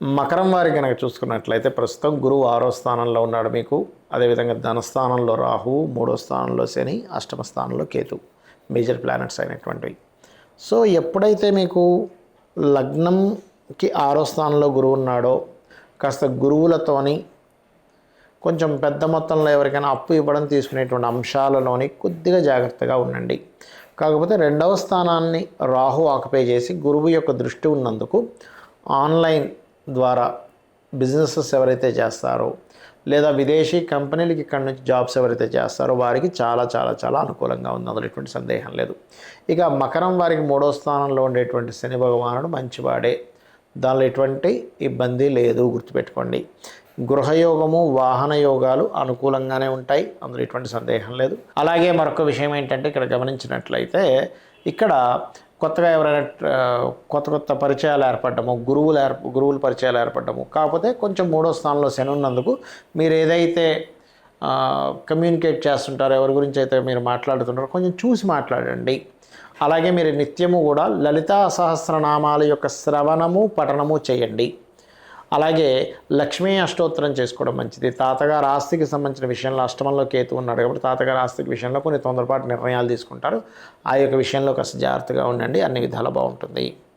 మకరం వారి కనుక చూసుకున్నట్లయితే ప్రస్తుతం గురువు 6వ స్థానంలో ఉన్నాడు మీకు. అదేవిధంగా ధనస్థానంలో రాహువు, 3వ స్థానంలో శని, అష్టమ స్థానంలో కేతు, మేజర్ ప్లానెట్స్ అయినటువంటివి. సో ఎప్పుడైతే మీకు లగ్నంకి 6వ స్థానంలో గురువు ఉన్నాడో కాస్త గురువులతోని కొంచెం పెద్ద మొత్తంలో ఎవరికైనా అప్పు ఇవ్వడం తీసుకునేటువంటి అంశాలలోని కొద్దిగా జాగ్రత్తగా ఉండండి. కాకపోతే 2వ స్థానాన్ని రాహు ఆక్యుపై చేసి గురువు యొక్క దృష్టి ఉన్నందుకు ఆన్లైన్ ద్వారా బిజినెసెస్ ఎవరైతే చేస్తారో లేదా విదేశీ కంపెనీలకి ఇక్కడి నుంచి జాబ్స్ ఎవరైతే చేస్తారో వారికి చాలా చాలా చాలా అనుకూలంగా ఉంది, అందులో ఎటువంటి సందేహం లేదు. ఇక మకరం వారికి 3వ స్థానంలో ఉండేటువంటి శని భగవానుడు మంచివాడే, దానిలో ఎటువంటి ఇబ్బంది లేదు, గుర్తుపెట్టుకోండి. గృహయోగము, వాహన యోగాలు అనుకూలంగానే ఉంటాయి, అందులో ఎటువంటి సందేహం లేదు. అలాగే మరొక విషయం ఏంటంటే ఇక్కడ గమనించినట్లయితే ఇక్కడ కొత్తగా ఎవరైనా కొత్త పరిచయాలు ఏర్పడము, గురువుల పరిచయాలు ఏర్పడము. కాకపోతే కొంచెం 3వ స్థానంలో శని ఉన్నందుకు మీరు ఏదైతే కమ్యూనికేట్ చేస్తుంటారో, ఎవరి గురించి అయితే మీరు మాట్లాడుతుంటారో కొంచెం చూసి మాట్లాడండి. అలాగే మీరు నిత్యము కూడా లలితా సహస్రనామాల యొక్క శ్రవణము పఠనము చేయండి. అలాగే లక్ష్మీ అష్టోత్తరం చేసుకోవడం మంచిది. తాతగారు ఆస్తికి సంబంధించిన విషయంలో అష్టమంలో కేతు ఉన్నాడు కాబట్టి తాతగారు ఆస్తికి విషయంలో కొన్ని తొందరపాటు నిర్ణయాలు తీసుకుంటారు. ఆ యొక్క విషయంలో కాస్త జాగ్రత్తగా ఉండండి, అన్ని విధాలు బాగుంటుంది.